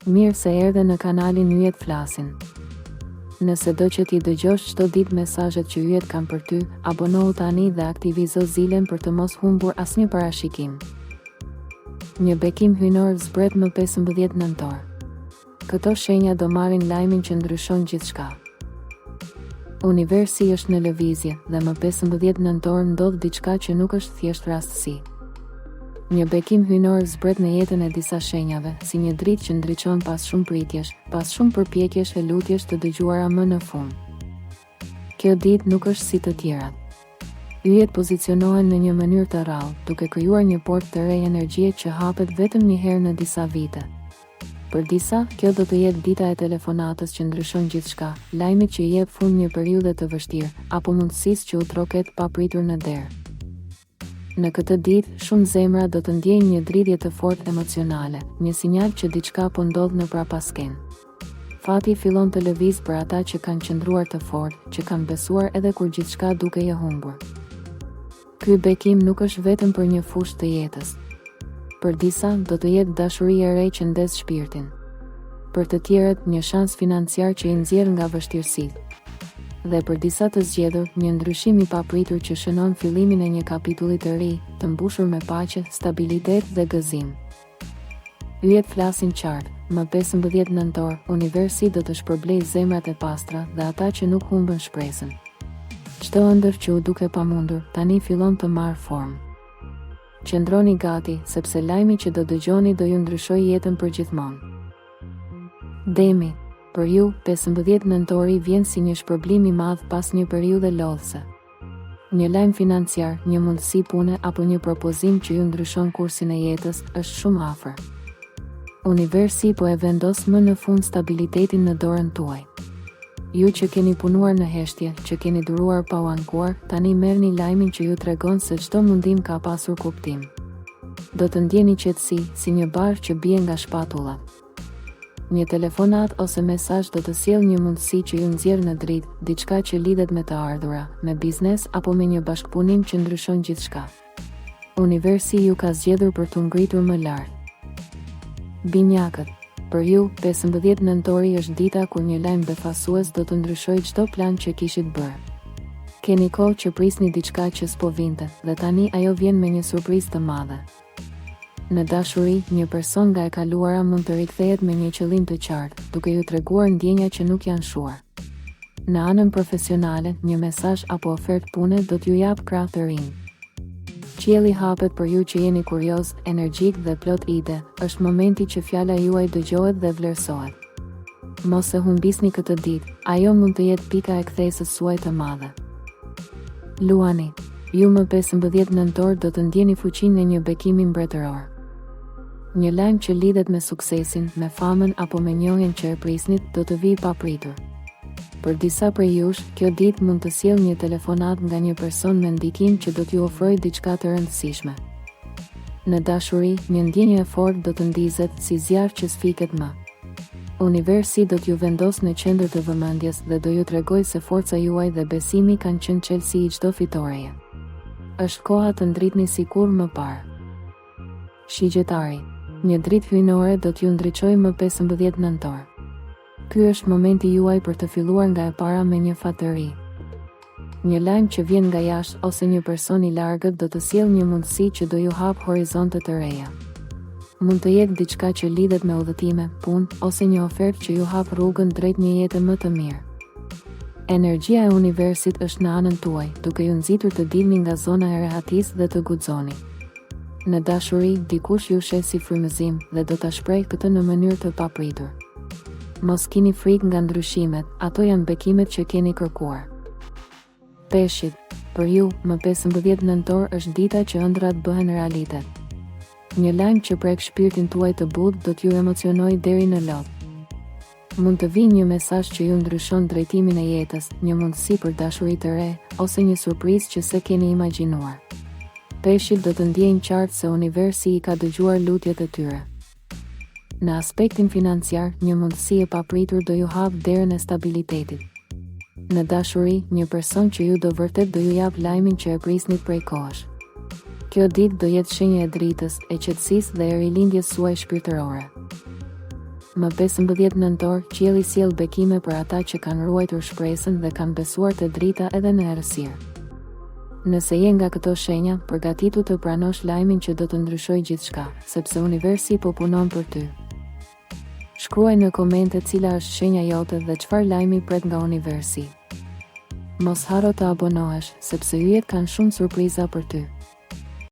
Mirë se erdhe në kanalin Yjet Flasin. Nëse do që ti dëgjosh çdo ditë mesazhet që Yjet kanë për ty, abonohu tani dhe aktivizo zilen për të mos humbur asnjë parashikim. Një bekim hyjnor zbret më 15 nëntor. Këto shenja do marrin lajmin që ndryshon gjithçka. Universi është në lëvizje dhe më 15 nëntor ndodh diçka që nuk është thjesht rastësi. Një bekim hyjnor zbret në jetën e disa shenjave, si një dritë që ndriçon pas shumë pritjesh, pas shumë përpjekjesh e lutjesh të dëgjuara më në fund. Kjo ditë nuk është si të tjerat. Yjet pozicionohen në një mënyrë të rrallë, duke krijuar një portë të re energjie që hapet vetëm një herë në disa vite. Për disa, kjo do të jetë dita e telefonatës që ndryshon gjithçka, lajmit që jep fund një periudhe të vështirë, apo mundësisë që u troket papritur në derë. Në këtë ditë, shumë zemra do të ndjejnë një dridhje të fortë emocionale, një sinjal që diçka po ndodh në prapaskenë. Fati fillon të lëviz për ata që kanë qëndruar të fortë, që kanë besuar edhe kur gjithçka duke e humbur. Ky bekim nuk është vetëm për një fushë të jetës. Për disa, do të jetë dashuri e re që ndes shpirtin. Për të tjerët, një shans financiar që i nxjerr nga vështirësitë. Dhe për disa të zgjedhur, një ndryshim i papritur që shënon fillimin e një kapitulli të ri, të mbushur me paqe, stabilitet dhe gëzim. Yjet flasin qartë, më 15 nëntor, universi do të shpërblejë zemrat e pastra dhe ata që nuk humbën shpresën. Çdo ëndër që u duke pamundur, tani fillon të marrë formë. Qëndroni gati, sepse lajmi që do dëgjoni do ju ndryshojë jetën përgjithmonë. Demi. Për ju, 15 nëntori vjen si një shpërblim i madh pas një periudhe lodhëse. Një lajm financiar, një mundësi pune apo një propozim që ju ndryshon kursin e jetës është shumë afër. Universi po e vendos më në fund stabilitetin në dorën tuaj. Ju që keni punuar në heshtje, që keni duruar pa u ankuar, tani merrni lajmin që ju tregon se çdo mundim ka pasur kuptim. Do të ndjeni qetësi, si një barë që bie nga shpatulla. Një telefonat ose mesazh do të sjellë një mundësi që ju nxjerr në dritë, diçka që lidhet me të ardhura, me biznes apo me një bashkëpunim që ndryshon gjithçka. Universi ju ka zgjedhur për t'u ngritur më lart. Binjakët. Për ju, 15 nëntori është dita kur një lajm befasues do të ndryshojë çdo plan që kishit bërë. Keni kohë që prisni diçka që s'po vinte, dhe tani ajo vjen me një surprizë të madhe. Në dashuri, një person nga e kaluara mund të rikthehet me një qëllim të qartë, duke ju treguar ndjenja që nuk janë shuar. Në anën profesionale, një mesazh apo ofertë pune do t'ju jap krah të rinj. Qielli hapet për ju që jeni kurioz, energjik dhe plot ide, është momenti që fjala juaj dëgjohet dhe vlerësohet. Mos e humbisni këtë ditë, ajo mund të jetë pika e kthesës suaj të madhe. Luani. Ju më 15 nëntor do të ndjeni fuqinë e një bekimi mbretëror. Një lajm që lidhet me suksesin, me famën apo me njohjen që e prisnit do të vijë papritur. Për disa prej jush, kjo ditë mund të sjellë një telefonat nga një person me ndikim që do t'ju ofrojë diçka të rëndësishme. Në dashuri, një ndjenjë e fortë do të ndizet si zjarr që sfiket më. Universi do t'ju vendos në qendër të vëmendjes dhe do ju tregojë se forca juaj dhe besimi kanë qenë çelësi i çdo fitoreje. Është koha të ndritni sikur më parë. Shigjetari. Një dritë hyjnore do t'ju ndriçojë më 15 nëntor. Ky është momenti juaj për të filluar nga e para me një fat të ri. Një lajm që vjen nga jashtë ose një person i largët do të sjellë një mundësi që do ju hap horizonte të reja. Mund të jetë diçka që lidhet me udhëtime, punë ose një ofertë që ju hap rrugën drejt një jete më të mirë. Energjia e universit është në anën tuaj, duke ju nxitur të dilni nga zona e rehatisë dhe të guxoni. Në dashuri, dikush ju sheh si frymëzim dhe do ta shprehë këtë në mënyrë të papritur. Mos kini frikë nga ndryshimet, ato janë bekimet që keni kërkuar. Peshqit. Për ju, më 15 nëntor është dita që ëndrat bëhen realitet. Një lajm që prek shpirtin tuaj të butë do t'ju emocionojë deri në lot. Mund të vijë një mesazh që ju ndryshon drejtimin e jetës, një mundësi për dashuri të re, ose një surprizë që se keni imagjinuar. Peshqit do të ndjejnë qartë se universi i ka dëgjuar lutjet e tyre. Në aspektin financiar, një mundësi e papritur do ju hap derën e stabilitetit. Në dashuri, një person që ju do vërtet do ju jap lajmin që e prisnit prej kohësh. Kjo ditë do jetë shenjë e dritës, e qetësisë dhe e rilindjes suaj shpirtërore. Më 15 nëntor, qielli sjell bekime për ata që kanë ruajtur shpresën dhe kanë besuar te drita edhe në errësirë. Nëse je nga këto shenja, përgatitu të pranosh lajmin që do të ndryshojë gjithçka, sepse universi po punon për ty. Shkruaj në komente cila është shenja jote dhe çfarë lajmi pret nga universi. Mos haro të abonohesh, sepse yjet kanë shumë surpriza për ty.